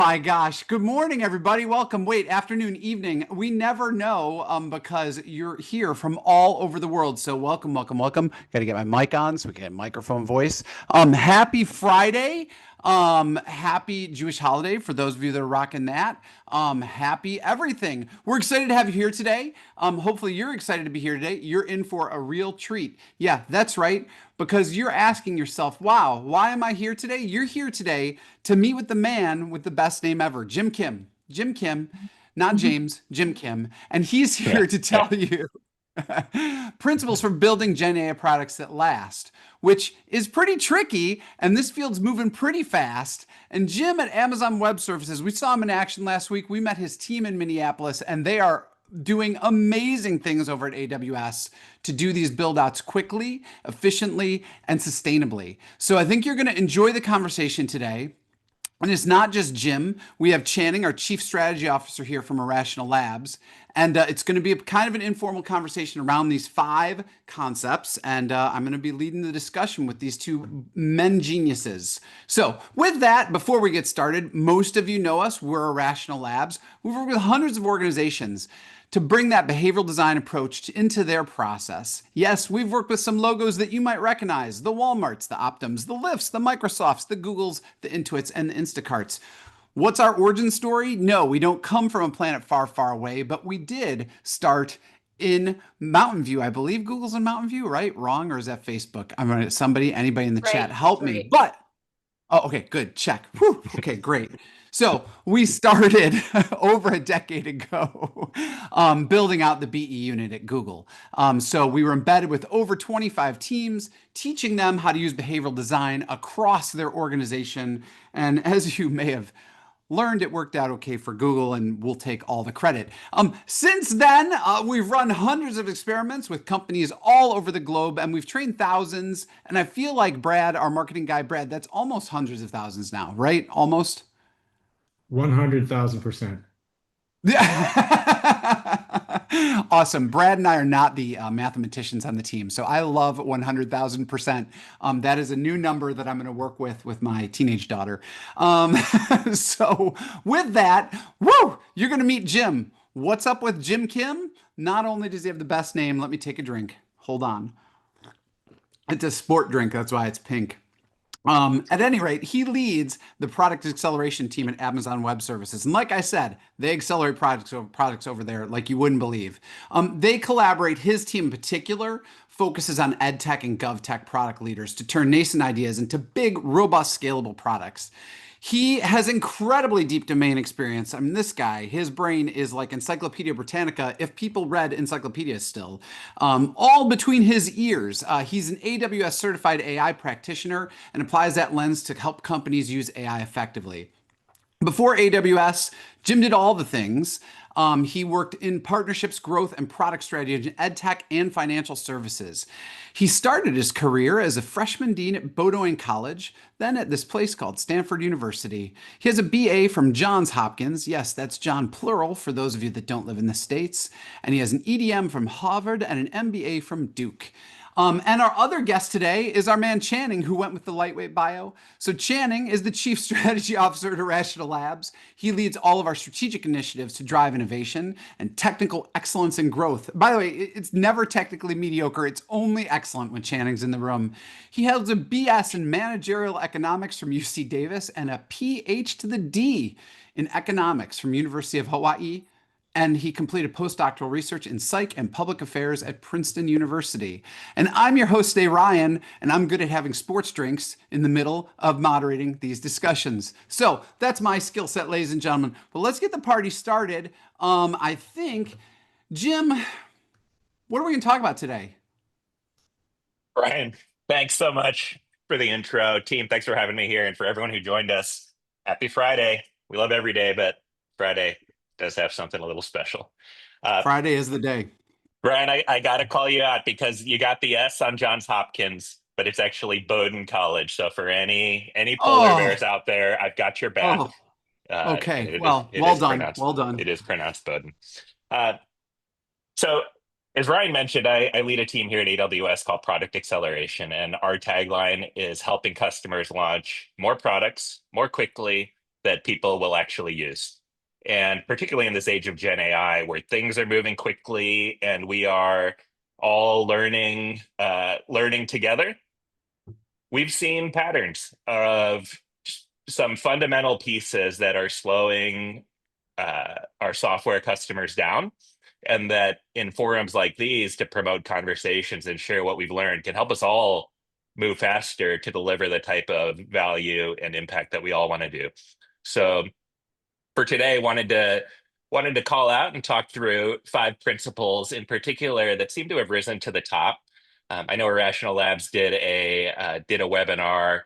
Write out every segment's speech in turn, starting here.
My gosh. Good morning, everybody. Welcome. Wait, afternoon, evening. We never know because you're here from all over the world. So welcome, welcome, welcome. Got to get my mic on so we can get microphone voice. Happy Friday. Happy Jewish holiday for those of you that are rocking that. Happy everything. We're excited to have you here today. Hopefully you're excited to be here today. You're in for a real treat. Yeah, that's right. Because you're asking yourself, wow, why am I here today? You're here today to meet with the man with the best name ever, Jim Kim. Jim Kim, not James, Jim Kim. And he's Yeah, here to yeah. tell you principles for building Gen AI products that last, which is pretty tricky. And this field's moving pretty fast. And Jim at Amazon Web Services, we saw him in action last week. We met his team in Minneapolis, and they are doing amazing things over at AWS to do these build outs quickly, efficiently, and sustainably. So I think you're going to enjoy the conversation today. And it's not just Jim. We have Channing, our Chief Strategy Officer here from Irrational Labs. And it's going to be a kind of an informal conversation around these five concepts. And I'm going to be leading the discussion with these two men geniuses. So, with that, before we get started, most of you know us. We're Irrational Labs. We've worked with hundreds of organizations to bring that behavioral design approach into their process. Yes, we've worked with some logos that you might recognize: the Walmarts, the Optums, the Lyfts, the Microsofts, the Googles, the Intuits, and the Instacarts. What's our origin story? No, we don't come from a planet far, far away, but we did start in Mountain View. I believe Google's in Mountain View, right? Wrong, or is that Facebook? I'm gonna anybody in the chat, Right, help me. right. But oh, okay, good. Check. Whew, okay, great. So we started over a decade ago building out the BE unit at Google. So we were embedded with over 25 teams, teaching them how to use behavioral design across their organization. And as you may have learned, it worked out okay for Google, and we'll take all the credit. Since then, we've run hundreds of experiments with companies all over the globe, and we've trained thousands. And I feel like Brad, our marketing guy, Brad, that's almost hundreds of thousands now, right? Almost. 100,000%. Yeah. Awesome. Brad and I are not the mathematicians on the team, so I love 100,000%. That is a new number that I'm going to work with my teenage daughter. Um, so with that, woo, you're going to meet Jim. What's up with Jim Kim? Not only does he have the best name, let me take a drink. Hold on. It's a sport drink, that's why it's pink. At any rate, he leads the product acceleration team at Amazon Web Services. And like I said, they accelerate products over there like you wouldn't believe. They collaborate, his team in particular focuses on ed tech and gov tech product leaders to turn nascent ideas into big, robust, scalable products. He has incredibly deep domain experience. I mean, this guy, his brain is like Encyclopedia Britannica if people read encyclopedias still. All between his ears. He's an AWS certified AI practitioner and applies that lens to help companies use AI effectively. Before AWS, Jim did all the things. He worked in partnerships, growth, and product strategy in ed tech and financial services. He started his career as a freshman dean at Bowdoin College, then at this place called Stanford University. He has a BA from Johns Hopkins. Yes, that's John plural for those of you that don't live in the States. And he has an EDM from Harvard and an MBA from Duke. And our other guest today is our man Channing, who went with the lightweight bio. So Channing is the Chief Strategy Officer at Irrational Labs. He leads all of our strategic initiatives to drive innovation and technical excellence and growth. By the way, it's never technically mediocre. It's only excellent when Channing's in the room. He holds a BS in managerial economics from UC Davis and a PH to the D in economics from University of Hawaii, and he completed postdoctoral research in psych and public affairs at Princeton University. And I'm your host today, Ryan, and I'm good at having sports drinks in the middle of moderating these discussions. So that's my skill set, ladies and gentlemen. But let's get the party started. I think, Jim, what are we going to talk about today? Brian, thanks so much for the intro. Team, thanks for having me here. And for everyone who joined us, happy Friday. We love every day, but Friday does have something a little special. Friday is the day. Brian, I got to call you out because you got the S on Johns Hopkins, but it's actually Bowdoin College. So for any polar Oh, bears out there, I've got your back. oh, okay. It is Well, it well is done. pronounced Well done. it is pronounced Bowdoin. Uh, so as Ryan mentioned, I lead a team here at AWS called Product Acceleration, and our tagline is helping customers launch more products more quickly that people will actually use. And particularly in this age of Gen AI, where things are moving quickly and we are all learning together, we've seen patterns of some fundamental pieces that are slowing our software customers down, and that in forums like these to promote conversations and share what we've learned can help us all move faster to deliver the type of value and impact that we all want to do. So for today, wanted to call out and talk through 5 principles in particular that seem to have risen to the top. I know Irrational Labs did a webinar.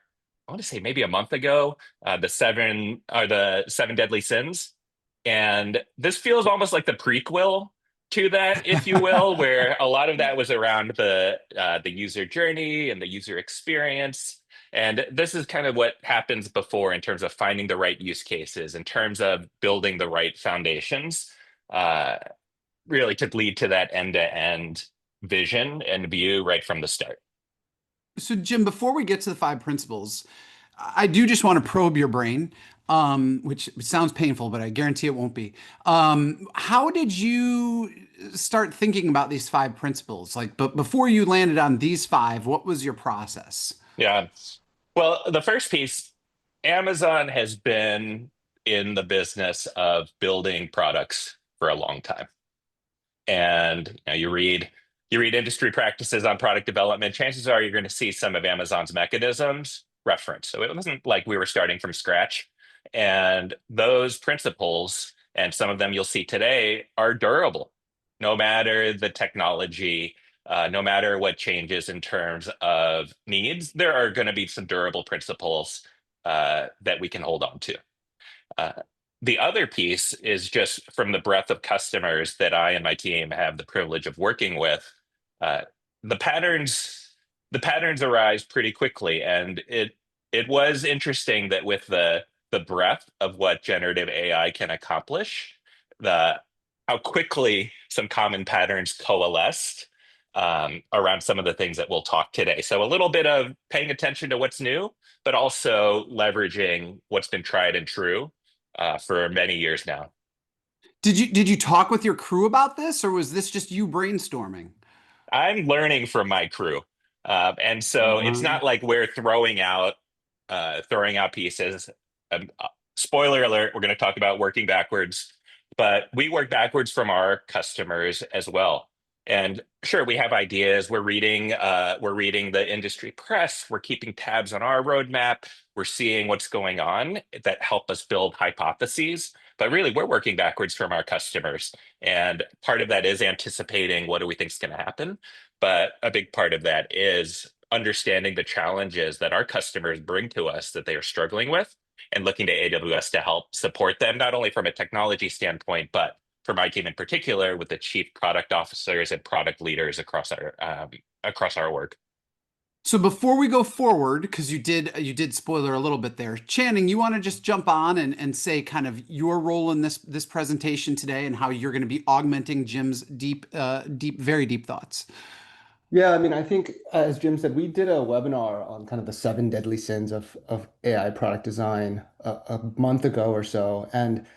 I want to say maybe a month ago, the seven deadly sins, and this feels almost like the prequel to that, if you will, where a lot of that was around the user journey and the user experience. And this is kind of what happens before in terms of finding the right use cases, in terms of building the right foundations, uh, really to lead to that end-to-end vision and view right from the start. So, Jim, before we get to the 5 principles, I do just want to probe your brain, which sounds painful, but I guarantee it won't be. How did you start thinking about these 5 principles? Like, but before you landed on these five, what was your process? Yeah. Well, the first piece, Amazon has been in the business of building products for a long time. And you read industry practices on product development, chances are you're going to see some of Amazon's mechanisms referenced. So it wasn't like we were starting from scratch. And those principles, and some of them you'll see today, are durable, no matter the technology, no matter what changes in terms of needs. There are going to be some durable principles that we can hold on to. Uh, the other piece is just from the breadth of customers that I and my team have the privilege of working with. Uh, the patterns, the patterns arise pretty quickly, and it was interesting that with the breadth of what generative AI can accomplish, the how quickly some common patterns coalesced around some of the things that we'll talk today. So a little bit of paying attention to what's new, but also leveraging what's been tried and true for many years now. Did you talk with your crew about this, or was this just you brainstorming? I'm learning from my crew, and so it's Uh, not like we're throwing out pieces. Spoiler alert: we're going to talk about working backwards, but we work backwards from our customers as well. And sure, we have ideas. We're reading the industry press. We're keeping tabs on our roadmap. We're seeing what's going on that help us build hypotheses. But really, we're working backwards from our customers. And part of that is anticipating what do we think is going to happen. But a big part of that is understanding the challenges that our customers bring to us that they are struggling with, and looking to AWS to help support them, not only from a technology standpoint, but for my team in particular, with the chief product officers and product leaders across our work. so before we go forward, because you did spoiler a little bit there, Channing, you want to just jump on and say kind of your role in this presentation today and how you're going to be augmenting Jim's very deep thoughts. Yeah, I mean, I think as Jim said, we did a webinar on kind of the 7 deadly sins of AI product design a month ago or so, and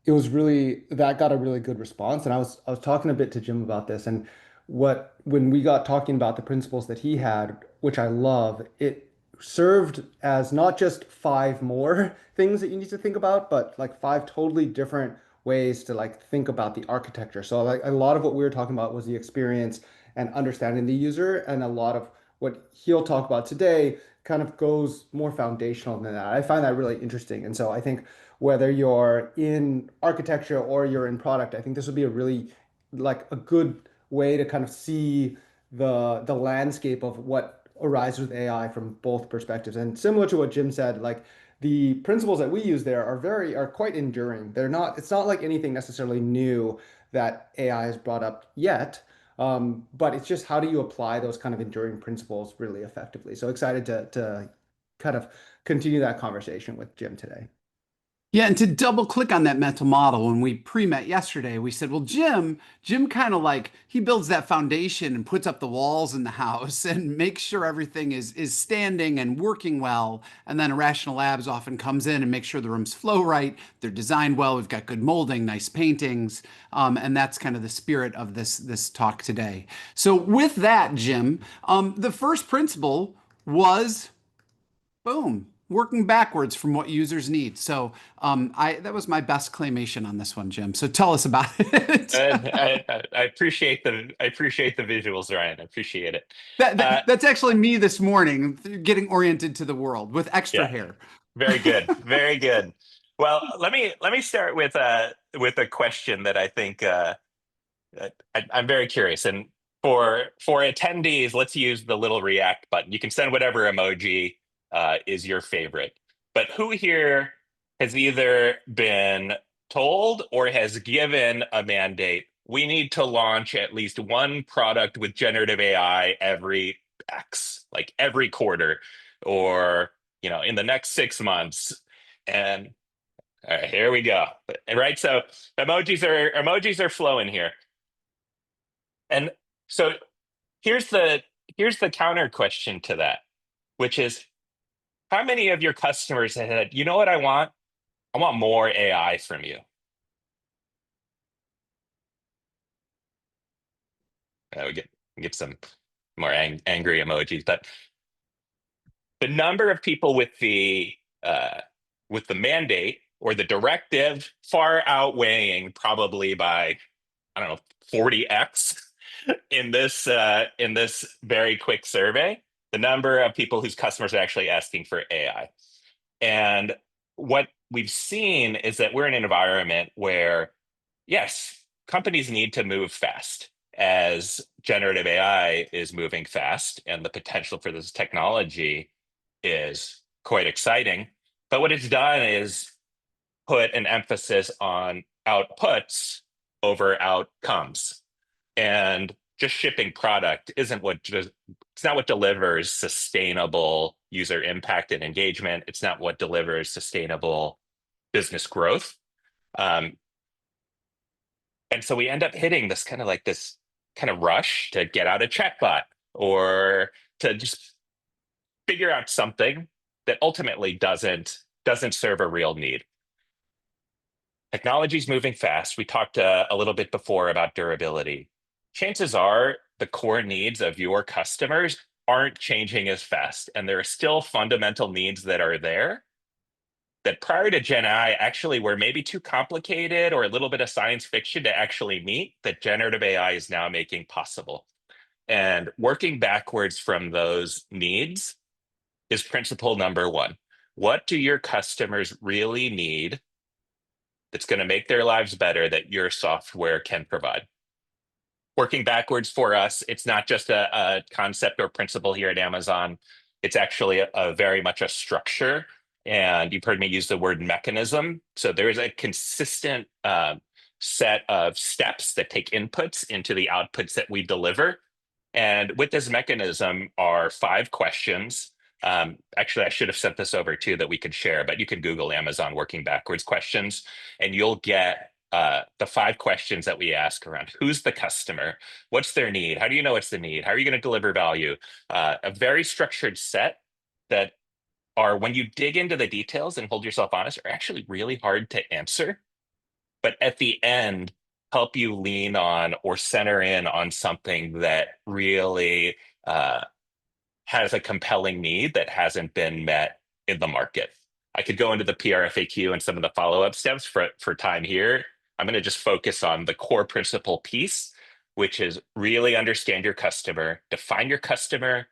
it was really that got a really good response. And I was talking a bit to Jim about this, and what when we got talking about the principles that he had, which I love, it served as not just 5 more things that you need to think about, but like 5 totally different ways to like think about the architecture. So like a lot of what we were talking about was the experience and understanding the user, and a lot of what he'll talk about today kind of goes more foundational than that. I find that really interesting. And so I think whether you're in architecture or you're in product, I think this would be a really like a good way to kind of see the landscape of what arises with AI from both perspectives. And similar to what Jim said, like the principles that we use there are quite enduring. It's not like anything necessarily new that AI has brought up yet. But it's just how do you apply those kind of enduring principles really effectively? So excited to kind of continue that conversation with Jim today. Yeah, and to double click on that mental model, when we pre-met yesterday, we said, well, Jim kind of like he builds that foundation and puts up the walls in the house and makes sure everything is standing and working well. And then Irrational Labs often comes in and makes sure the rooms flow right, they're designed well, we've got good molding, nice paintings, and that's kind of the spirit of this talk today. So with that, Jim, the first principle was boom, working backwards from what users need. So I that was my best claymation on this one, Jim. So tell us about it. I appreciate the visuals, Ryan. I appreciate it. Uh, That's actually me this morning, getting oriented to the world with extra yeah, hair. very good, very good. Well, let me start with a question that I think I'm very curious. And for attendees, let's use the little react button. You can send whatever emoji is your favorite. But who here has either been told or has given a mandate? We need to launch at least one product with generative AI every X, like every quarter, or in the next 6 months. And all right, here we go. Right, so emojis are flowing here. And so here's the here's the counter question to that, which is how many of your customers have said, you know what I want? I want more AI from you. We get some more angry emojis, but the number of people with the mandate or the directive far outweighing probably by I don't know 40x in this very quick survey, the number of people whose customers are actually asking for AI. And what we've seen is that we're in an environment where, yes, companies need to move fast as generative AI is moving fast, and the potential for this technology is quite exciting. But what it's done is put an emphasis on outputs over outcomes. And just shipping product isn't it's not what delivers sustainable user impact and engagement. It's not what delivers sustainable business growth. Um, and so we end up hitting this kind of rush to get out a chatbot or to just figure out something that ultimately doesn't serve a real need. Technology's moving fast. We talked a little bit before about durability. Chances are the core needs of your customers aren't changing as fast, and there are still fundamental needs that are there that prior to Gen AI actually were maybe too complicated or a little bit of science fiction to actually meet that generative AI is now making possible. And working backwards from those needs is principle number one. What do your customers really need that's going to make their lives better that your software can provide? Working backwards for us, it's not just a concept or principle here at Amazon. It's actually a very much a structure. And you've heard me use the word mechanism. So there is a consistent set of steps that take inputs into the outputs that we deliver. And with this mechanism are 5 questions. Actually, I should have sent this over too that we could share, but you can Google Amazon working backwards questions, and you'll get the 5 questions that we ask around who's the customer, what's their need, how do you know it's the need, how are you going to deliver value? A very structured set that are, when you dig into the details and hold yourself honest, are actually really hard to answer. But at the end, help you lean on or center in on something that really has a compelling need that hasn't been met in the market. I could go into the PRFAQ and some of the follow-up steps for time here. I'm going to just focus on the core principle piece, which is really understand your customer, define your customer,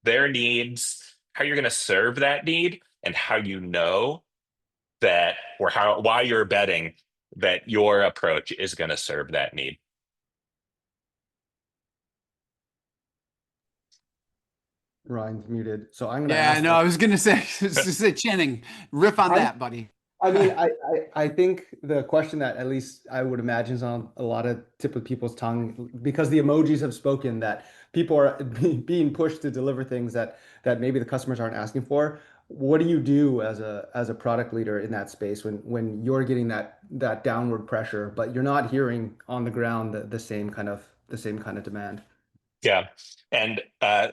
their needs, how you're going to serve that need, and how you know that, or why you're betting that your approach is going to serve that need. Ryan's muted. So I'm going to Yeah, ask no, I was gonna say, say Channing, riff on I that, buddy. I mean, I think the question that at least I would imagine is on a lot of tip of people's tongue, because the emojis have spoken that people are being pushed to deliver things that maybe the customers aren't asking for. what do you do as a product leader in that space when you're getting that downward pressure, but you're not hearing on the ground the same kind of demand? Yeah. And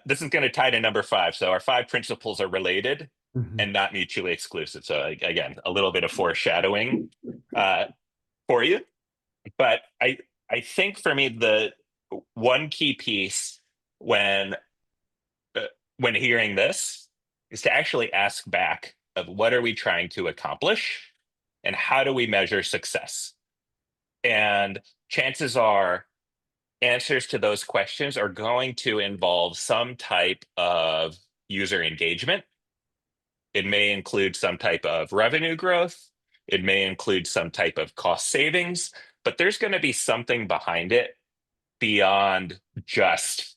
this is going to tie to number five. So our five principles are related Mhm. and not mutually exclusive. So again, a little bit of foreshadowing uh, for you. But I think for me, the one key piece when uh, when hearing this is to actually ask back of what are we trying to accomplish and how do we measure success? And chances are answers to those questions are going to involve some type of user engagement. It may include some type of revenue growth. It may include some type of cost savings, but there's going to be something behind it beyond just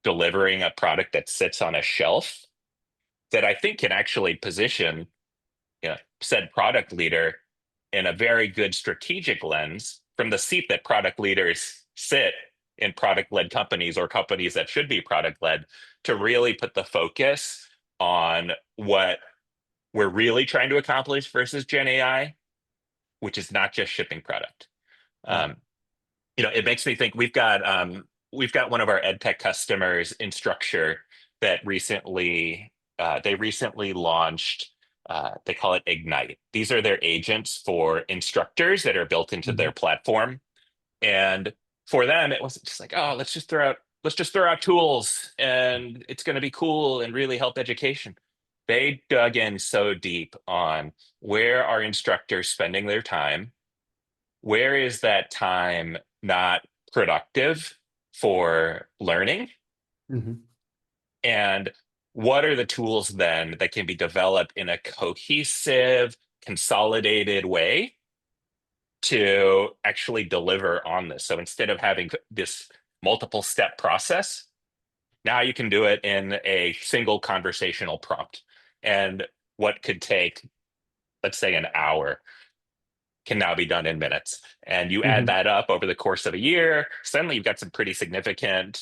delivering a product that sits on a shelf that I think can actually position, said product leader in a very good strategic lens from the seat that product leaders sit in product led companies or companies that should be product led to really put the focus on what we're really trying to accomplish versus Gen AI, which is not just shipping product. Right. Um, it makes me think we've got one of our ed tech customers in Structure that recently launched. They call it Ignite. These are their agents for instructors that are built into their Mhm. platform. And for them, it wasn't just like, oh, let's just throw out tools and it's going to be cool and really help education. They dug in so deep on where are instructors spending their time, where is that time not productive for learning, Mhm. and what are the tools then that can be developed in a cohesive, consolidated way to actually deliver on this. So instead of having this multiple step process, now you can do it in a single conversational prompt. And what could take, let's say, an hour can now be done in minutes. And you add Mhm. that up over the course of a year, suddenly you've got some pretty significant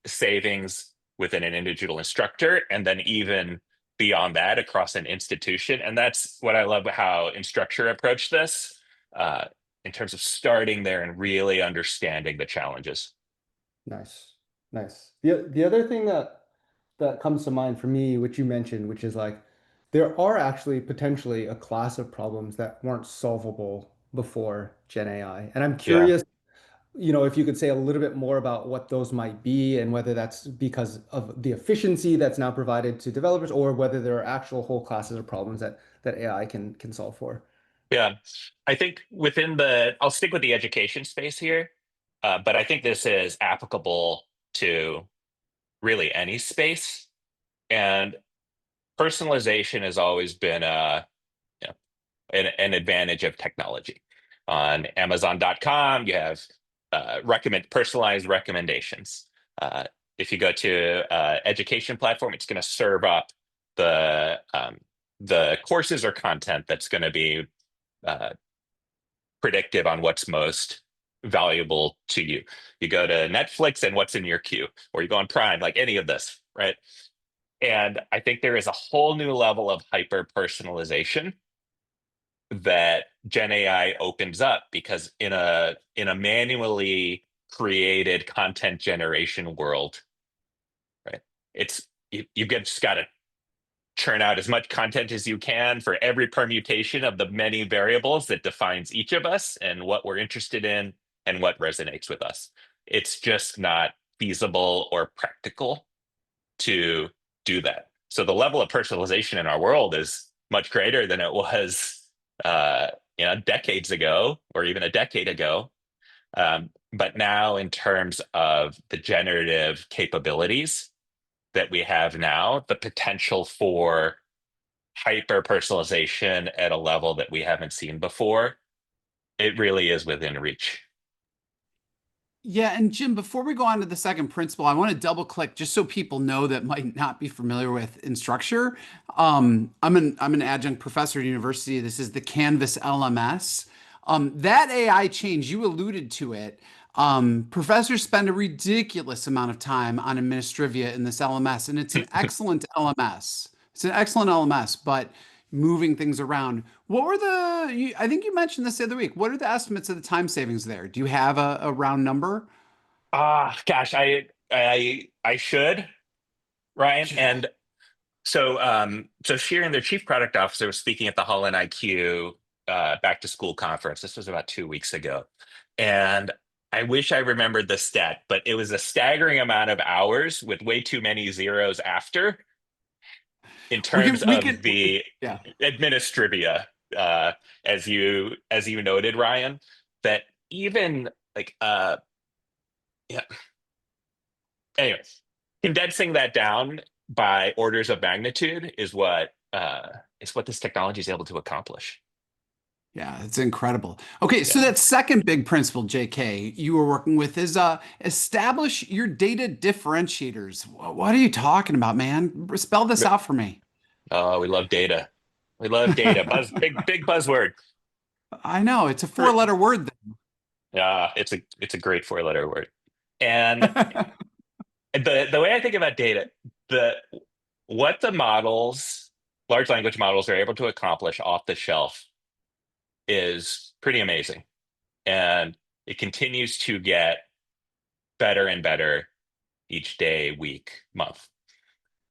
savings within an individual instructor, and then even beyond that across an institution. And that's what I love how Instructure approached this uh, in terms of starting there and really understanding the challenges. Nice. Nice. The other thing that comes to mind for me, which you mentioned, which is like there are actually potentially a class of problems that weren't solvable before Gen AI. And I'm Yeah. curious, if you could say a little bit more about what those might be and whether that's because of the efficiency that's now provided to developers or whether there are actual whole classes of problems that AI can solve for. Yeah. I think I'll stick with the education space here, but I think this is applicable to really any space. And personalization has always been an advantage of technology. On Amazon.com, you have recommend personalized recommendations. Uh, if you go to education platform, it's going to serve up the courses or content that's going to be uh, predictive on what's most valuable to you. You go to Netflix and what's in your queue, or you go on Prime, like any of this, right? And I think there is a whole new level of hyper personalization that Gen AI opens up because in a manually created content generation world, right? You've just got to churn out as much content as you can for every permutation of the many variables that defines each of us and what we're interested in and what resonates with us. It's just not feasible or practical to do that. So the level of personalization in our world is much greater than it was, uh, decades ago or even a decade ago. But now, in terms of the generative capabilities that we have now, the potential for hyper personalization at a level that we haven't seen before, it really is within reach. Yeah, and Jim, before we go on to the second principle, I want to double click just so people know that might not be familiar with Instructure. I'm an adjunct professor at university. This is the Canvas LMS. That AI change, you alluded to it. Professors spend a ridiculous amount of time on administrivia in this LMS, and it's an excellent LMS. It's an excellent LMS, but moving things around. What were I think you mentioned this the other week. What are the estimates of the time savings there? Do you have a round number? Gosh, I should, Ryan. And so Sheeran, their chief product officer, was speaking at the Holland IQ back to school conference. This was about 2 weeks ago. And I wish I remembered the stat, but it was a staggering amount of hours with way too many zeros after in terms We of can, the yeah. administrivia, uh, as you noted, Ryan, that even like yeah. Anyways, condensing that down by orders of magnitude is what this technology is able to accomplish. Yeah, it's incredible. Okay, so Yeah. that second big principle, JK, you were working with is establish your data differentiators. What are you talking about, man? Spell this out for me. Oh, we love data. We love data. Big buzzword. I know it's a For- four-letter word. Yeah, it's a great four-letter word. And the way I think about data, the what the models, large language models, are able to accomplish off the shelf is pretty amazing. And it continues to get better and better each day, week, month.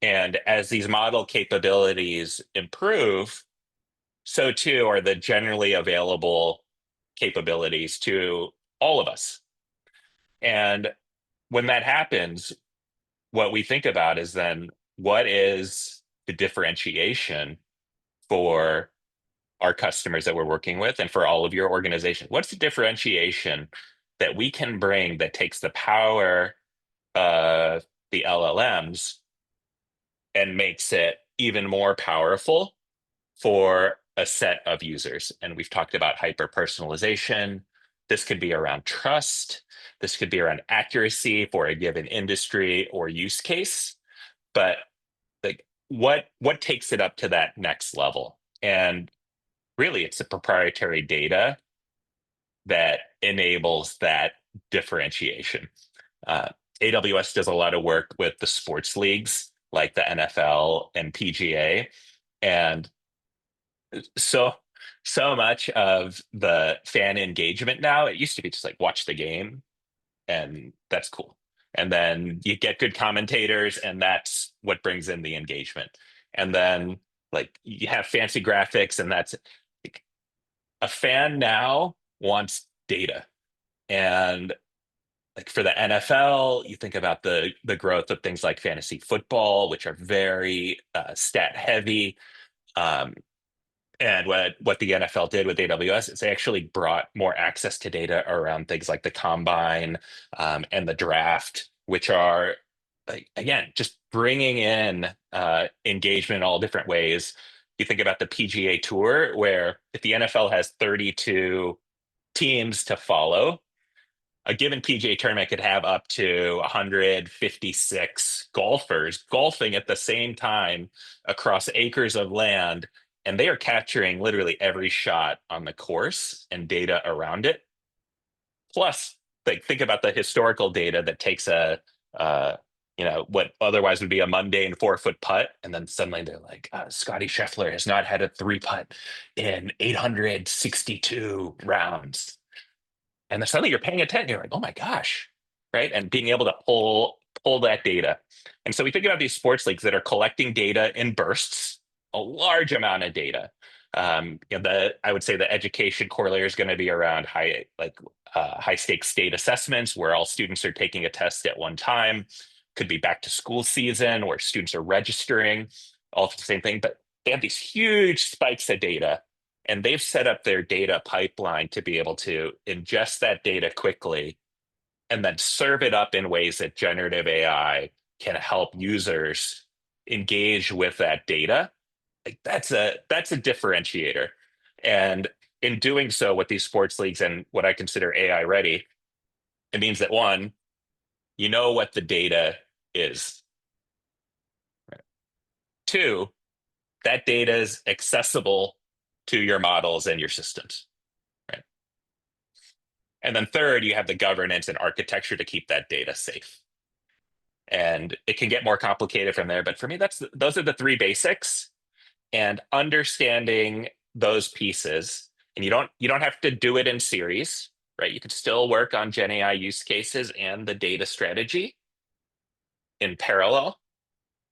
And as these model capabilities improve, so too are the generally available capabilities to all of us. And when that happens, what we think about is then what is the differentiation for our customers that we're working with and for all of your organization? What's the differentiation that we can bring that takes the power of the LLMs and makes it even more powerful for a set of users? And we've talked about hyper personalization. This could be around trust. This could be around accuracy for a given industry or use case. But like what takes it up to that next level? And really, it's the proprietary data that enables that differentiation. Uh, AWS does a lot of work with the sports leagues like the NFL and PGA, and so so much of the fan engagement now, it used to be just like watch the game and that's cool. And then you get good commentators and that's what brings in the engagement. And then like you have fancy graphics and that's like, a fan now wants data. And like for the NFL, you think about the growth of things like fantasy football, which are very stat heavy. Um, and what the NFL did with AWS is they actually brought more access to data around things like the combine and the draft, which are like, again, just bringing in engagement in all different ways. You think about the PGA Tour, where if the NFL has 32 teams to follow, a given PGA tournament could have up to 156 golfers golfing at the same time across acres of land, and they are capturing literally every shot on the course and data around it. Plus, like think about the historical data that takes uh, what otherwise would be a mundane 4-foot putt, and then suddenly they're like, Scotty Scheffler has not had a three putt in 862 rounds, and then suddenly you're paying attention. You're like, oh my gosh, right? And being able to pull that data. And so we think about these sports leagues that are collecting data in bursts, a large amount of data. I would say the education corollary is going to be around high stakes state assessments where all students are taking a test at one time. Could be back to school season where students are registering, all the same thing. But they have these huge spikes of data and they've set up their data pipeline to be able to ingest that data quickly and then serve it up in ways that generative AI can help users engage with that data. Like that's a differentiator. And in doing so with these sports leagues and what I consider AI ready, it means that one, you know what the data is. Two, that data is accessible to your models and your systems. Right. And then third, you have the governance and architecture to keep that data safe. And it can get more complicated from there. But for me, those are the three basics, and understanding those pieces. And you don't have to do it in series, right? You could still work on Gen AI use cases and the data strategy in parallel.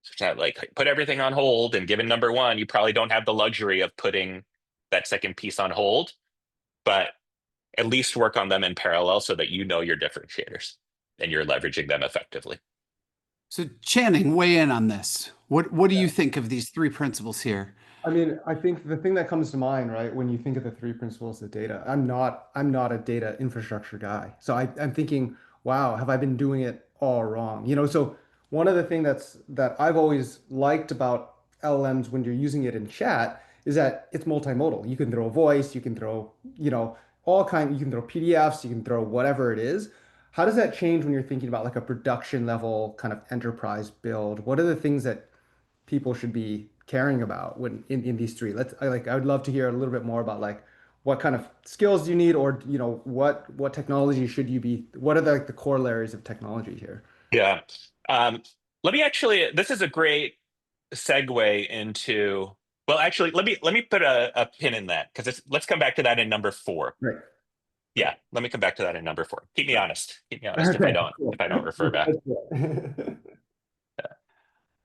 So it's not like put everything on hold, and given number one, you probably don't have the luxury of putting that second piece on hold, but at least work on them in parallel so that you know your differentiators and you're leveraging them effectively. So Channing, weigh in on this. What do you think of these three principles here? I mean, I think the thing that comes to mind, right, when you think of the three principles of data, I'm not a data infrastructure guy. So I'm thinking, wow, have I been doing it all wrong? So one of the things that I've always liked about LLMs when you're using it in chat is that it's multimodal. You can throw a voice, you can throw, you can throw PDFs, you can throw whatever it is. How does that change when you're thinking about like a production level kind of enterprise build? What are the things that people should be caring about when in these three? I would love to hear a little bit more about like what kind of skills do you need, or what technology should you be, what are the corollaries of technology here? Yeah. Um, Let me actually, this is a great segue into, well, actually, let me put a pin in that, because let's come back to that in number four. Right. Yeah, let me come back to that in number four. Keep me Right. honest. Keep me honest if I Okay, don't cool. if I don't refer back.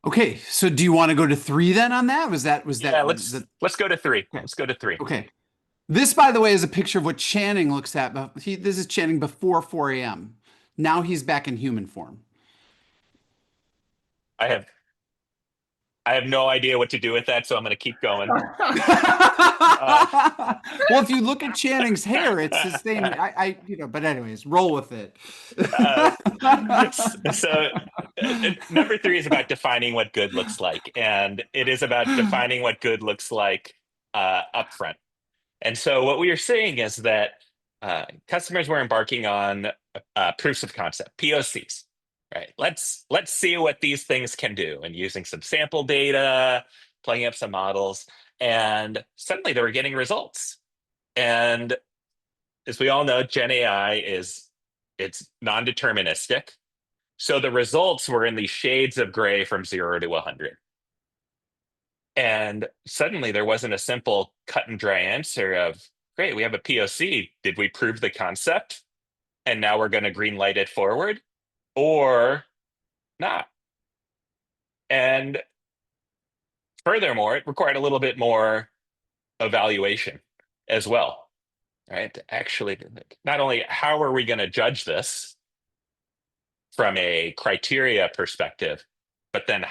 Okay, so do you want to go to three then on that? Was that Yeah, let's the let's go to three. okay? Let's go to three. Okay. This, by the way, is a picture of what Channing looks at. But this is Channing before 4 a.m. Now he's back in human form. I have I have no idea what to do with that, so I'm going to keep going. Uh, Well, if you look at Channing's hair, it's the same. But anyways, roll with it. uh, so number three is about defining what good looks like, and it is about defining what good looks like upfront. And so what we are seeing is that customers were embarking on proofs of concept, POCs, right? Let's see what these things can do, and using some sample data, plugging up some models, and suddenly they were getting results. And as we all know, Gen AI it's non-deterministic. So the results were in these shades of gray from 0 to 100. And suddenly there wasn't a simple cut and dry answer of, great, we have a POC. Did we prove the concept? And now we're going to green light it forward, or not. And furthermore, it required a little bit more evaluation as well, right? Actually, not only how are we going to judge this from a criteria perspective, but then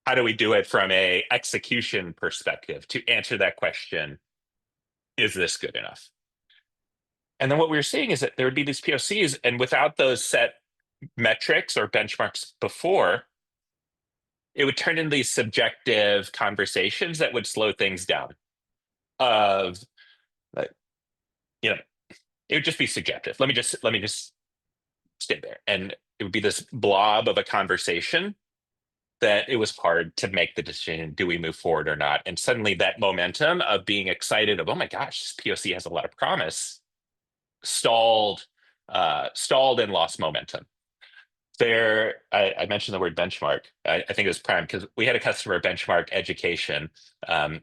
how do we do it from a execution perspective to answer that question, is this good enough? And then what we were seeing is that there would be these POCs, and without those set metrics or benchmarks before, it would turn into these subjective conversations that would slow things down. Of like, you know, it would just be subjective. Let me just stay there, and it would be this blob of a conversation that it was hard to make the decision: do we move forward or not? And suddenly, that momentum of being excited of, oh my gosh, this POC has a lot of promise, stalled, stalled and lost momentum. I mentioned the word benchmark. I think it was prime because we had a customer benchmark education.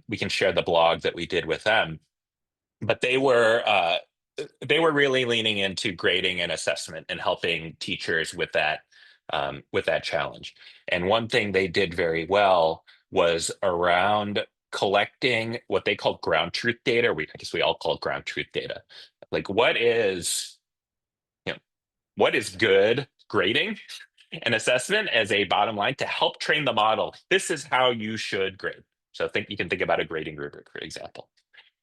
We can share the blog that we did with them, but they were really leaning into grading and assessment and helping teachers with that challenge. And one thing they did very well was around collecting what they called ground truth data. I guess we all call it ground truth data. Like you know, what is good grading and assessment as a bottom line to help train the model. This is how you should grade. So you can think about a grading rubric, for example.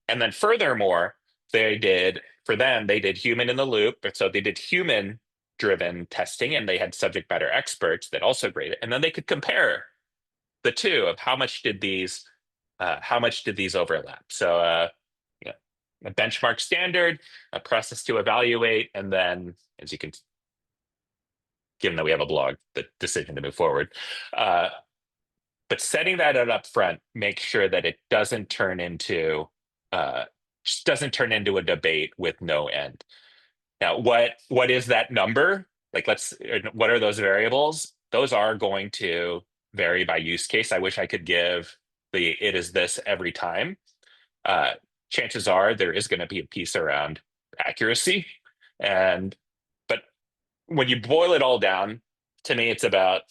And then furthermore, they did human in the loop. So they did human driven testing, and they had subject matter experts that also graded. And then they could compare the two of how much did these overlap. So you know, a benchmark standard, a process to evaluate, and then, as you can, given that we have a blog, the decision to move forward. But setting that up front, make sure that it uh, just doesn't turn into a debate with no end. Now, what is that number? Like, what are those variables? those are going to vary by use case. I wish I could give the it is this every time. Uh, Chances are there is going to be a piece around accuracy. And but when you boil it all down, to me, it's about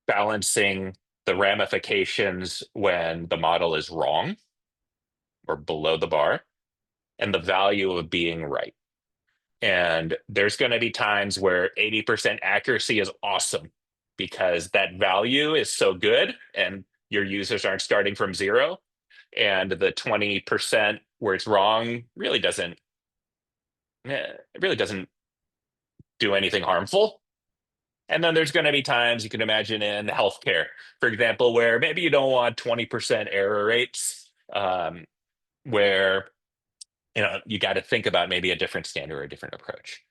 balancing the ramifications when the model is wrong or below the bar and the value of being right. And there's going to be times where 80% accuracy is awesome because that value is so good and your users aren't starting from zero. And the 20% where it's wrong it really doesn't do anything harmful. And then there's going to be times you can imagine in healthcare, for example, where maybe you don't want 20% error rates, where you got to think about maybe a different standard or a different approach.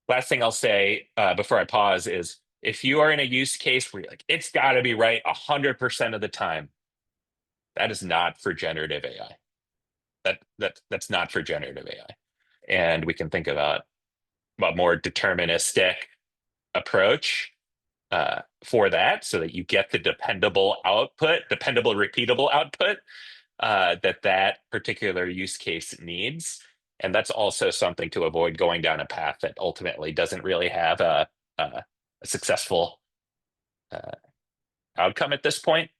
Last thing I'll say before I pause is if you are in a use case where you're like, it's got to be right 100% of the time, that is not for generative AI. That's not for generative AI. And we can think about a more deterministic approach for that so that you get the dependable, repeatable output that particular use case needs. And that's also something to avoid going down a path that ultimately doesn't really have a successful outcome at this point.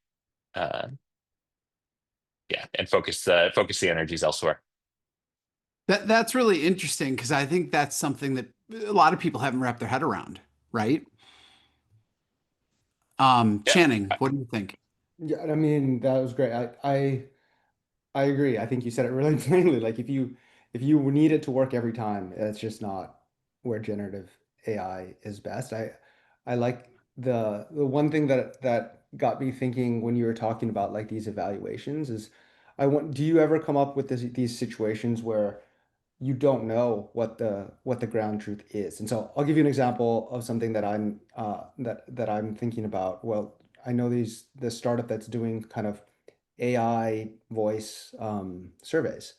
Yeah, and focus the energies elsewhere. That's really interesting because I think that's something that a lot of people haven't wrapped their head around, right? Yeah, Channing, what do you think? Yeah, I mean, that was great. I agree. I think you said it really plainly. Like if you need it to work every time, it's just not where generative AI is best. I like the one thing that got me thinking when you were talking about like these evaluations is do you ever come up with these situations where you don't know what the ground truth is? And so I'll give you an example of something that I'm thinking about. Well, I know this startup that's doing kind of AI voice surveys.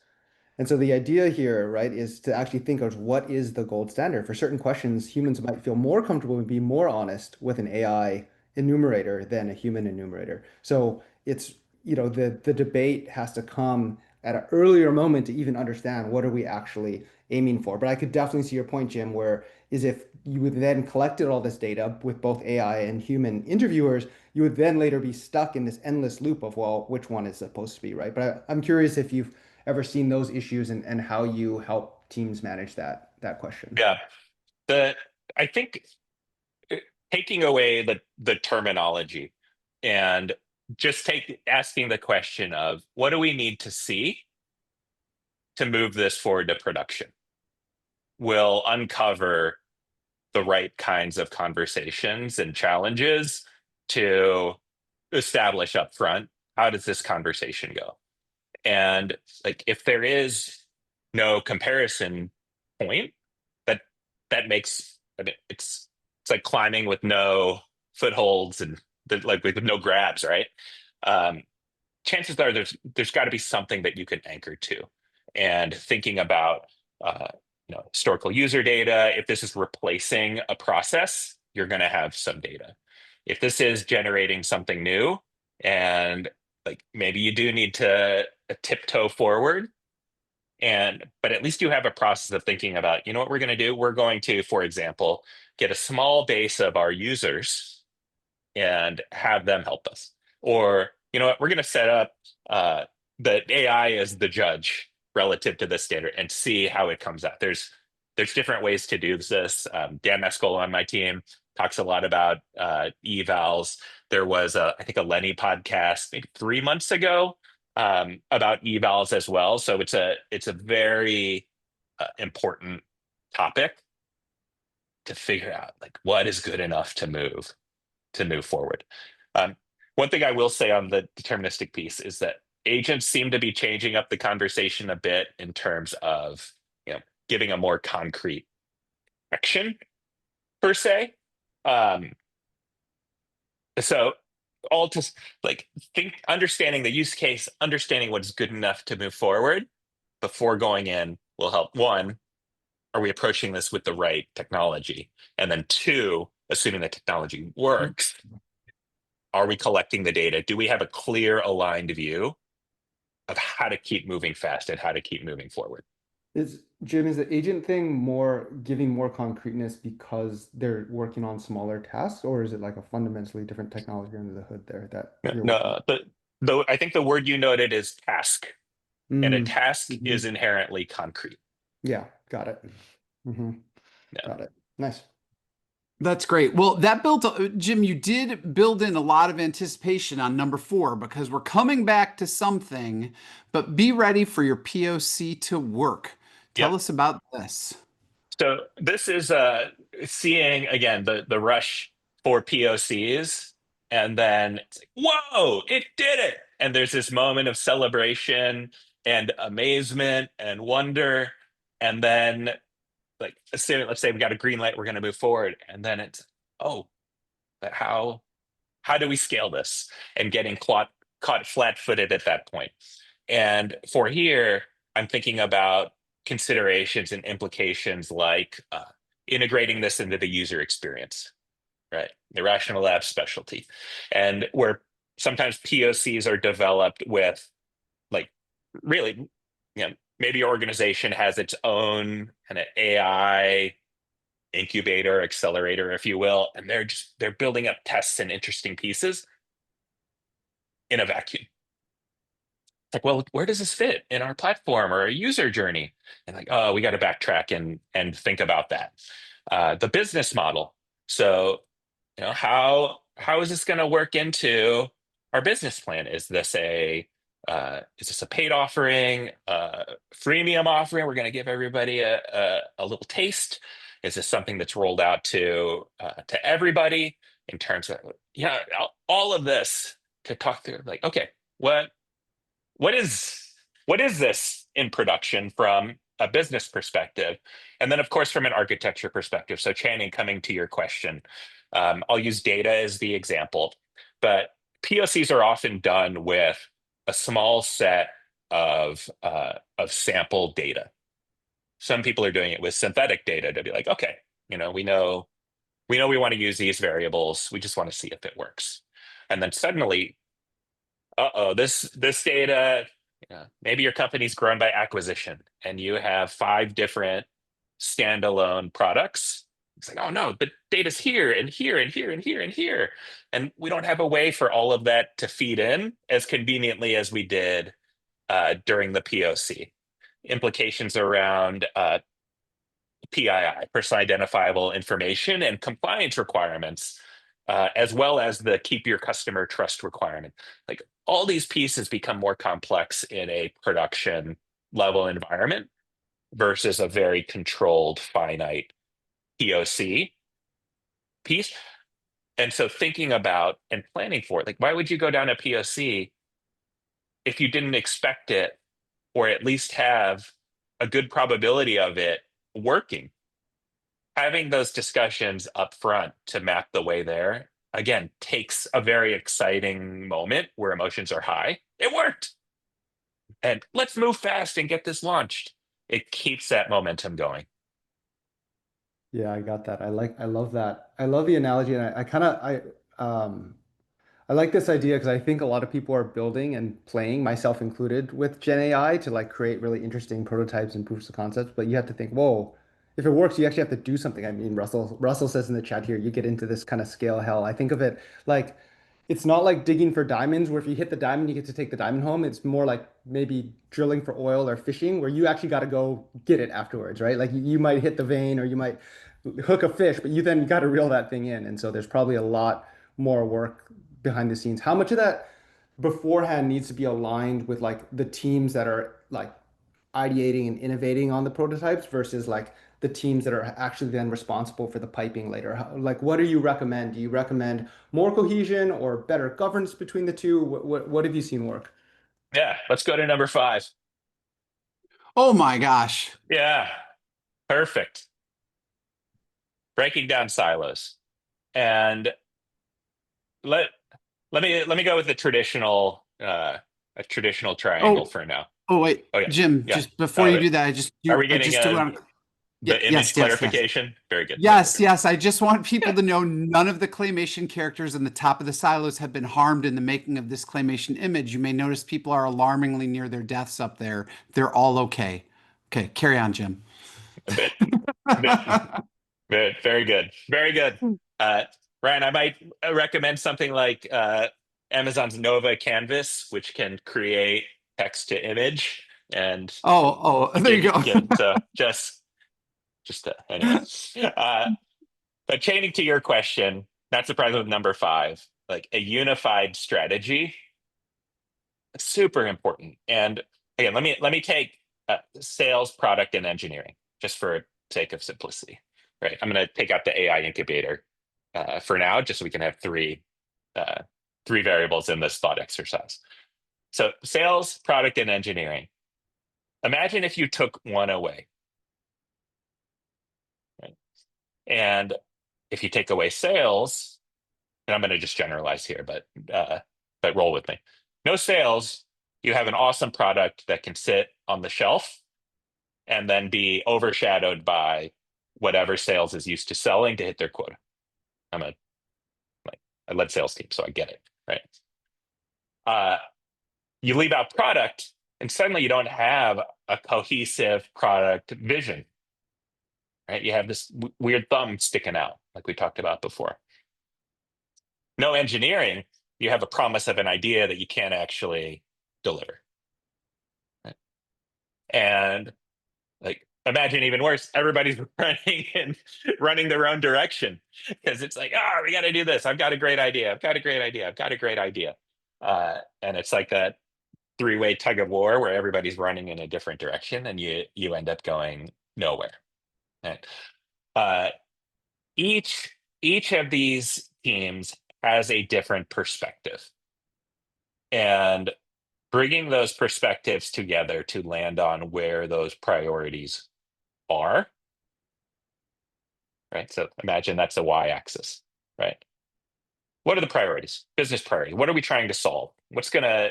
And so the idea here, right, is to actually think of what is the gold standard. For certain questions, humans might feel more comfortable and be more honest with an AI enumerator than a human enumerator. So it's, the debate has to come at an earlier moment to even understand what are we actually aiming for. But I could definitely see your point, Jim, where is if you would then collected all this data with both AI and human interviewers, you would then later be stuck in this endless loop of, well, which one is supposed to be right? But I'm curious if you've ever seen those issues and how you help teams manage that question. yeah. I think taking away the terminology and just asking the question of what do we need to see to move this forward to production will uncover the right kinds of conversations and challenges to establish up front. How does this conversation go? And like if there is no comparison point, that that makes I mean it's like climbing with no footholds and like with no grabs, right? Um, Chances are there's got to be something that you can anchor to, and thinking about uh, historical user data. If this is replacing a process, you're going to have some data. If this is generating something new, and like maybe you do need to tiptoe forward, but at least you have a process of thinking about, what we're going to do. We're going to, for example, get a small base of our users and have them help us. Or, you know what, we're going to set up the AI as the judge relative to this standard and see how it comes out. There's different ways to do this. Dan Meskel on my team talks a lot about evals. There was I think a Lenny podcast maybe 3 months ago about evals as well. So it's a very important topic to figure out like what is good enough to move forward. Um, One thing I will say on the deterministic piece is that agents seem to be changing up the conversation a bit in terms of giving a more concrete action per se. Um, so all to like understanding the use case, understanding what's good enough to move forward before going in will help. One, are we approaching this with the right technology? And then two, assuming the technology works, are we collecting the data? Do we have a clear, aligned view of how to keep moving fast and how to keep moving forward? Jim, is the agent thing more giving more concreteness because they're working on smaller tasks, or is it like a fundamentally different technology under the hood there that you're working No, I think the word you noted is task, and a on? task is Mhm. inherently concrete. Yeah, got it. Hmm. Yeah. Got it. Nice. That's great. Well, that built, Jim, you did build in a lot of anticipation on number 4 because we're coming back to something, but be ready for your POC to work. Yep. Tell us about this. So this is seeing again the rush for POCs, and then it's like, whoa, it did it! And there's this moment of celebration and amazement and wonder, and then like let's say we got a green light, we're going to move forward, and then it's, oh, but how do we scale this? And getting caught flat-footed at that point. And for here, I'm thinking about considerations and implications like integrating this into the user experience, right? The rational lab specialty, and where sometimes POCs are developed with like really, maybe your organization has its own kind of AI incubator, accelerator, if you will, and they're building up tests and interesting pieces in a vacuum. Like, well, where does this fit in our platform or a user journey? And like, oh, we got to backtrack and think about that. The business model. So, how is this going to work into our business plan? Is this a paid offering, freemium offering? We're going to give everybody a little taste. Is this something that's rolled out to everybody in terms of all of this to talk through? Like, okay, what what is what is this in production from a business perspective, and then of course from an architecture perspective. So Channing, coming to your question, I'll use data as the example, but POCs are often done with a small set of sample data. Some people are doing it with synthetic data to be like, okay, we want to use these variables, we just want to see if it works. And then suddenly, this data, maybe your company's grown by acquisition and you have 5 different standalone products. It's like, oh no, the data's here and here and here and here and here. And we don't have a way for all of that to feed in as conveniently as we did during the POC. Implications around PII, personal identifiable information, and compliance requirements, as well as the keep your customer trust requirement. Like, all these pieces become more complex in a production level environment versus a very controlled, finite POC piece. And so thinking about and planning for it, like, why would you go down a POC if you didn't expect it, or at least have a good probability of it working? Having those discussions up front to map the way there, again, takes a very exciting moment where emotions are high. It worked. And let's move fast and get this launched. It keeps that momentum going. Yeah, I got that. I love that. I love the analogy, and I like this idea because I think a lot of people are building and playing, myself included, with Gen AI to like create really interesting prototypes and proofs of concepts. But you have to think, whoa, if it works, you actually have to do something. I mean, Russell says in the chat here, you get into this kind of scale hell. I think of it like it's not like digging for diamonds, where if you hit the diamond, you get to take the diamond home. It's more like maybe drilling for oil or fishing, where you actually got to go get it afterwards, right? Like you might hit the vein or you might hook a fish, but you then got to reel that thing in. And so there's probably a lot more work behind the scenes. How much of that beforehand needs to be aligned with like the teams that are like ideating and innovating on the prototypes versus like the teams that are actually then responsible for the piping later? Like, what do you recommend? Do you recommend more cohesion or better governance between the two? What have you seen work? Yeah, let's go to number 5. Oh my gosh. Yeah, perfect. Breaking down silos. And let let me go with the traditional a traditional triangle Oh, for now. oh wait, Oh yeah, Jim, yeah. just before Oh, you do that, are we getting I just do a want The Yes, image yes, yes. clarification. Very good. Yes, yes. I just want people to know none of the claymation characters in the top of the silos have been harmed in the making of this claymation image. You may notice people are alarmingly near their deaths up there. They're all okay. Okay, carry on, Jim. A bit, bit, very good. Very good. Uh, Ryan, I might recommend something like Amazon's Nova Canvas, which can create text to image and Oh, there you give go. so anyway. Uh, but chaining to your question, not surprising with number five, like a unified strategy, super important. And again, let me take sales, product, and engineering just for sake of simplicity. Right, I'm going to take out the AI incubator for now, just so we can have uh, three variables in this thought exercise. So sales, product, and engineering. Imagine if you took one away, right? And if you take away sales, and I'm going to just generalize here, but roll with me. No sales, you have an awesome product that can sit on the shelf and then be overshadowed by whatever sales is used to selling to hit their quota. I'm a like I led sales team, so I get it, right? Uh, you leave out product, and suddenly you don't have a cohesive product vision, right? You have this weird thumb sticking out, like we talked about before. No engineering, you have a promise of an idea that you can't actually deliver. Right? And like imagine even worse, everybody's running their own direction because it's like, we got to do this. I've got a great idea. I've got a great idea. I've got a great idea. And it's like that three-way tug of war where everybody's running in a different direction and you end up going nowhere. Right? Uh, each of these teams has a different perspective, and bringing those perspectives together to land on where those priorities are, right? So imagine that's a y-axis, right? What are the priorities? Business priority. What are we trying to solve? What's gonna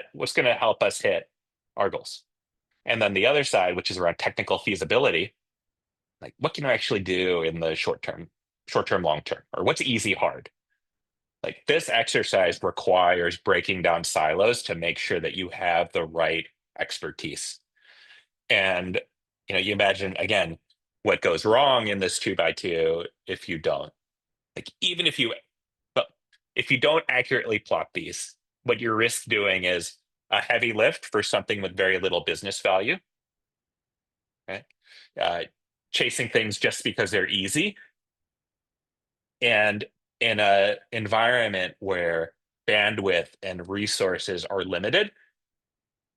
help us hit our goals? And then the other side, which is around technical feasibility, like what can I actually do in the short term, long term, or what's easy, hard? Like this exercise requires breaking down silos to make sure that you have the right expertise. And you imagine again what goes wrong in this two by two if you don't. Like even but if you don't accurately plot these, what you risk doing is a heavy lift for something with very little business value, right? Uh, Chasing things just because they're easy, and in a environment where bandwidth and resources are limited,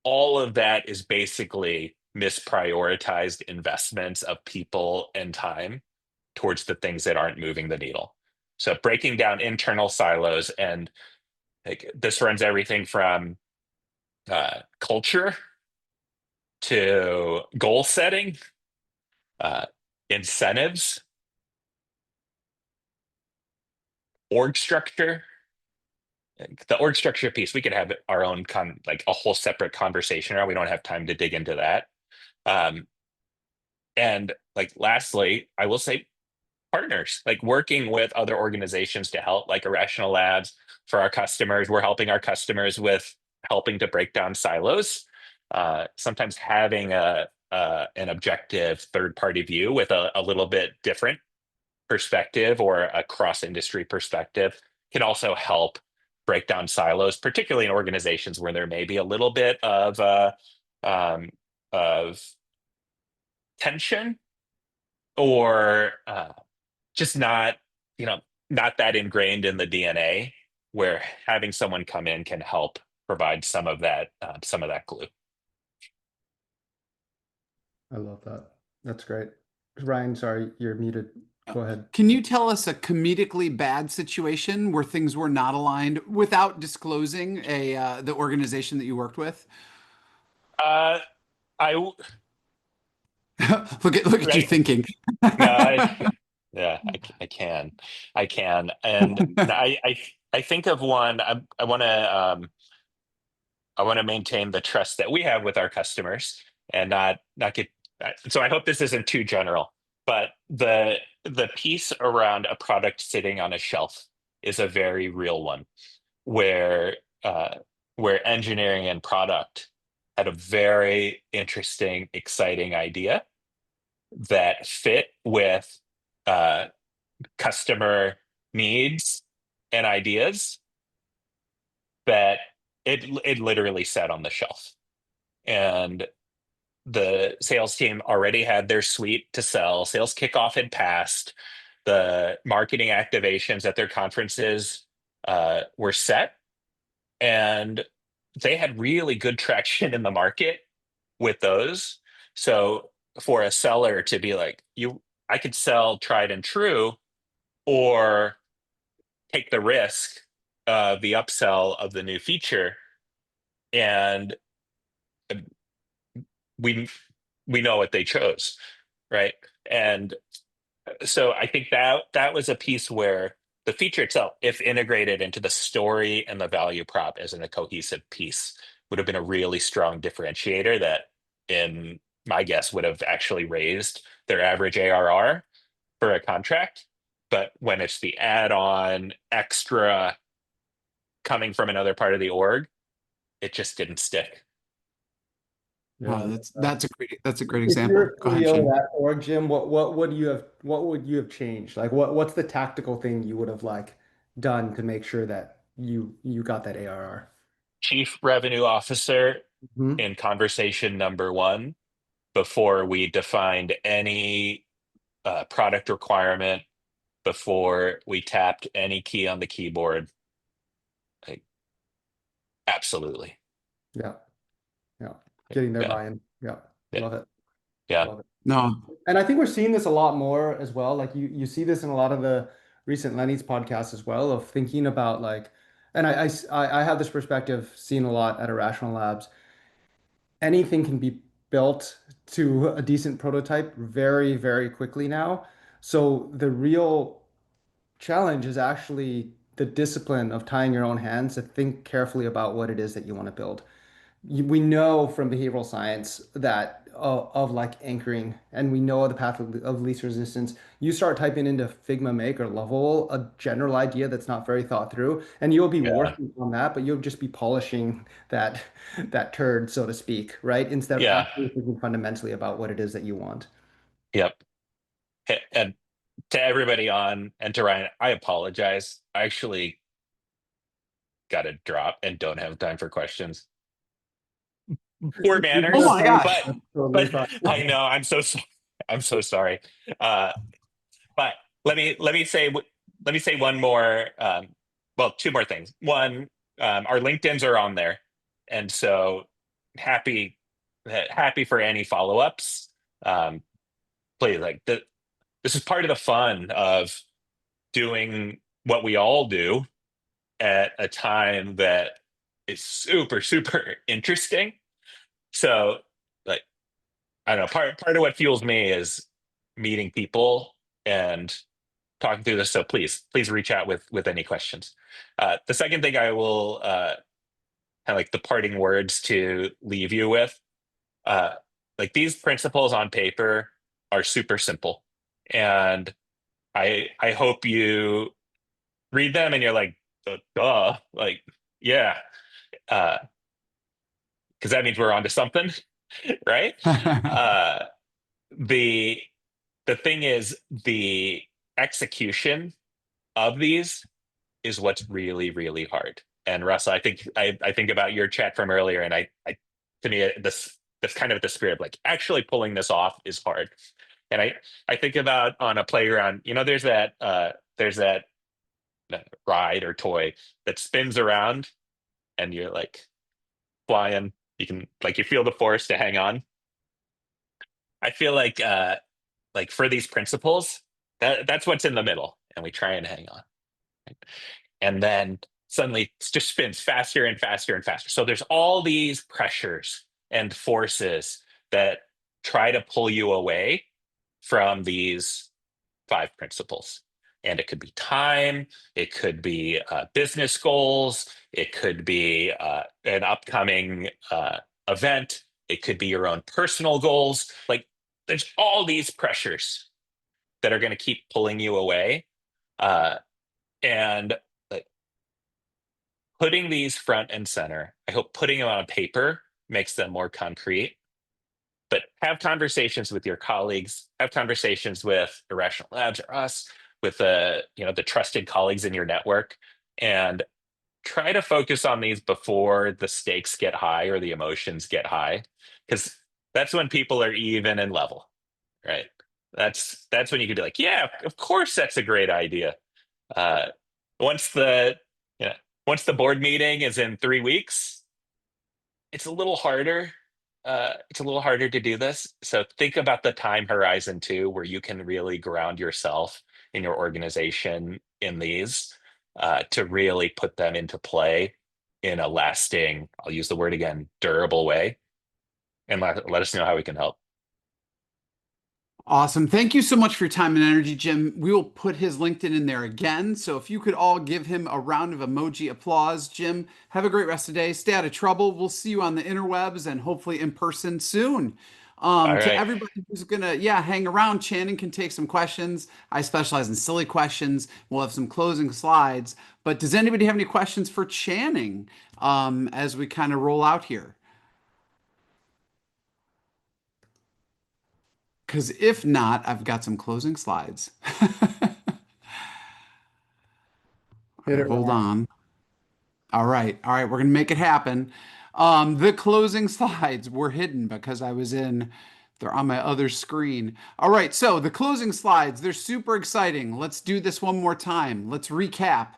all of that is basically misprioritized investments of people and time towards the things that aren't moving the needle. So breaking down internal silos, and like this runs everything from culture to goal setting, uh, incentives, org structure. The org structure piece, we could have our own like a whole separate conversation around. We don't have time to dig into that. Um, and like lastly, I will say partners, like working with other organizations to help, like Irrational Labs for our customers. We're helping our customers with helping to break down silos. Sometimes having an objective third party view with a little bit different perspective or a cross industry perspective can also help break down silos, particularly in organizations where there may be a little bit um, of tension or just not, you know, not that ingrained in the DNA, where having someone come in can help provide some of that glue. I love that. That's great. Ryan, sorry, you're muted. Go ahead. Can you tell us a comedically bad situation where things were not aligned without disclosing the organization that you worked with? Uh, I Look at you right thinking. no, yeah, I can, and I think of one. I want to maintain the trust that we have with our customers and not get. So I hope this isn't too general. But the piece around a product sitting on a shelf is a very real one, where uh, where engineering and product had a very interesting, exciting idea that fit with uh, customer needs and ideas, that it literally sat on the shelf. And the sales team already had their suite to sell. Sales kickoff had passed. The marketing activations at their conferences were set, and they had really good traction in the market with those. So for a seller to be like, I could sell tried and true, or take the risk of the upsell of the new feature, and we we know what they chose, right? And so I think that was a piece where the feature itself, if integrated into the story and the value prop as in a cohesive piece, would have been a really strong differentiator that, in my guess, would have actually raised their average ARR for a contract. But when it's the add-on extra coming from another part of the org, it just didn't stick. Yeah. That's a great If example. you're Go ahead, CEO of Shane. that org, Jim, what would you have changed? Like what's the tactical thing you would have like done to make sure that you got that ARR? Chief Revenue Officer Hmm. in conversation number one, before we defined any product requirement, before we tapped any key on the keyboard. Like, absolutely. Yeah. Yeah. Getting their Yeah. buy-in. Yeah. Yeah. Love it. Yeah. Love it. No, And I think we're seeing this a lot more as well. Like you see this in a lot of the recent Lenny's podcasts as well, of thinking about like, and I have this perspective seen a lot at Irrational Labs. Anything can be built to a decent prototype very, very quickly now. So the real challenge is actually the discipline of tying your own hands to think carefully about what it is that you want to build. We know from behavioral science that of like anchoring, and we know the path of least resistance. You start typing into Figma Make or Level a general idea that's not very thought through, and you'll be Yeah. working on that, but you'll just be polishing that turd, so to speak, right? Instead of Yeah. actually thinking fundamentally about what it is that you want. Yep. And to everybody on, and to Ryan, I apologize. I actually got to drop and don't have time for questions. Poor You don't oh manners, have my time. gosh. but That's totally but fine. I know I'm so sorry. I'm so sorry. Uh, but let me say one more. Well, two more things. One, our LinkedIn's are on there, and so happy happy for any follow ups. Um, Please, this is part of the fun of doing what we all do at a time that is super super interesting. So, like, I don't know, part of what fuels me is meeting people and talking through this. So please reach out with any questions. The second thing I will kind of like the parting words to leave you with, uh, like, these principles on paper are super simple, and I hope you read them and you're like, duh, like, yeah, because that means we're onto something, right? Uh, the the thing is, the execution of these is what's really really hard. And Russell, I think about your chat from earlier, and I to me, this kind of the spirit, like, actually pulling this off is hard. And I think about on a playground, there's that ride or toy that spins around, and you're like flying, you can, like, you feel the force to hang on. I feel like for these principles, that's what's in the middle, and we try and hang on. And then suddenly it just spins faster and faster and faster. So there's all these pressures and forces that try to pull you away from these five principles. And it could be time, it could be business goals, it could be an upcoming event, it could be your own personal goals. Like, there's all these pressures. that are going to keep pulling you away. Uh, and like, putting these front and center, I hope putting them on paper makes them more concrete. But have conversations with your colleagues, have conversations with Irrational Labs or us, with the trusted colleagues in your network, and try to focus on these before the stakes get high or the emotions get high, because that's when people are even and level, right? That's when you can be like, yeah, of course that's a great idea. Uh, once the you know, once the board meeting is in 3 weeks, it's a little harder. It's a little harder to do this. So think about the time horizon too, where you can really ground yourself in your organization in these, to really put them into play in a lasting, I'll use the word again, durable way. And let us know how we can help. Awesome. Thank you so much for your time and energy, Jim. We will put his LinkedIn in there again. So if you could all give him a round of emoji applause. Jim, have a great rest of the day. Stay out of trouble. We'll see you on the interwebs and hopefully in person soon. All To right. everybody who's gonna, yeah, hang around, Channing can take some questions. I specialize in silly questions. We'll have some closing slides. But does anybody have any questions for Channing as we kind of roll out here? Because if not, I've got some closing slides. All Hit right, it, hold Ryan. on. All right, we're gonna make it happen. The closing slides were hidden because they're on my other screen. All right, so the closing slides, they're super exciting. Let's do this one more time. Let's recap.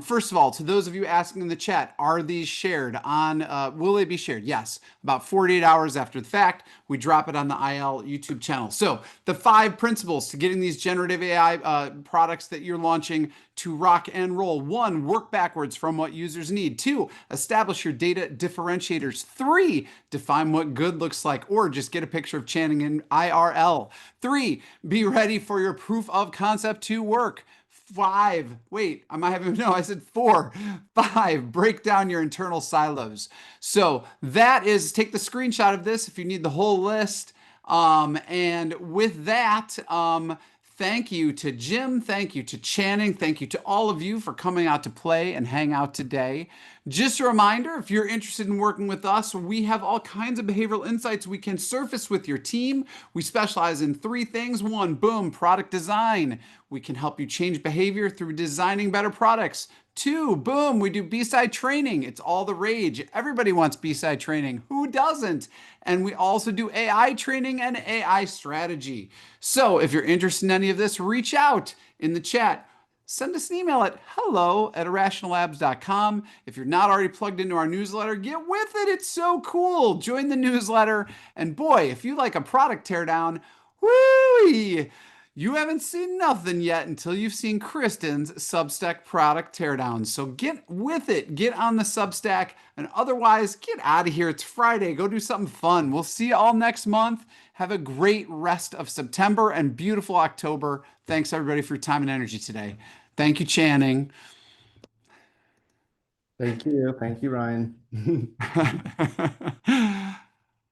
First of all, to those of you asking in the chat, are these shared on, will they be shared? Yes, about 48 hours after the fact, we drop it on the IL YouTube channel. So the 5 principles to getting these generative AI products that you're launching to rock and roll. 1, work backwards from what users need. 2, establish your data differentiators. 3, define what good looks like, or just get a picture of Channing in IRL. 3, be ready for your proof of concept to work. 5, wait, I might have, no, I said 4. 5, break down your internal silos. So that is, take the screenshot of this if you need the whole list. And with that, thank you to Jim. Thank you to Channing. Thank you to all of you for coming out to play and hang out today. Just a reminder, if you're interested in working with us, we have all kinds of behavioral insights we can surface with your team. We specialize in 3 things. 1, boom, product design. We can help you change behavior through designing better products. 2, boom, we do B-side training. It's all the rage. Everybody wants B-side training. Who doesn't? And we also do AI training and AI strategy. So if you're interested in any of this, reach out in the chat. Send us an email at hello@irrationallabs.com. If you're not already plugged into our newsletter, get with it. It's so cool. Join the newsletter. And boy, if you like a product teardown, woo! You haven't seen nothing yet until you've seen Kristen's Substack product teardown. So get with it. Get on the Substack. And otherwise, get out of here. It's Friday. Go do something fun. We'll see you all next month. Have a great rest of September and beautiful October. Thanks, everybody, for your time and energy today. Thank you, Channing. Thank you. Thank you, Ryan.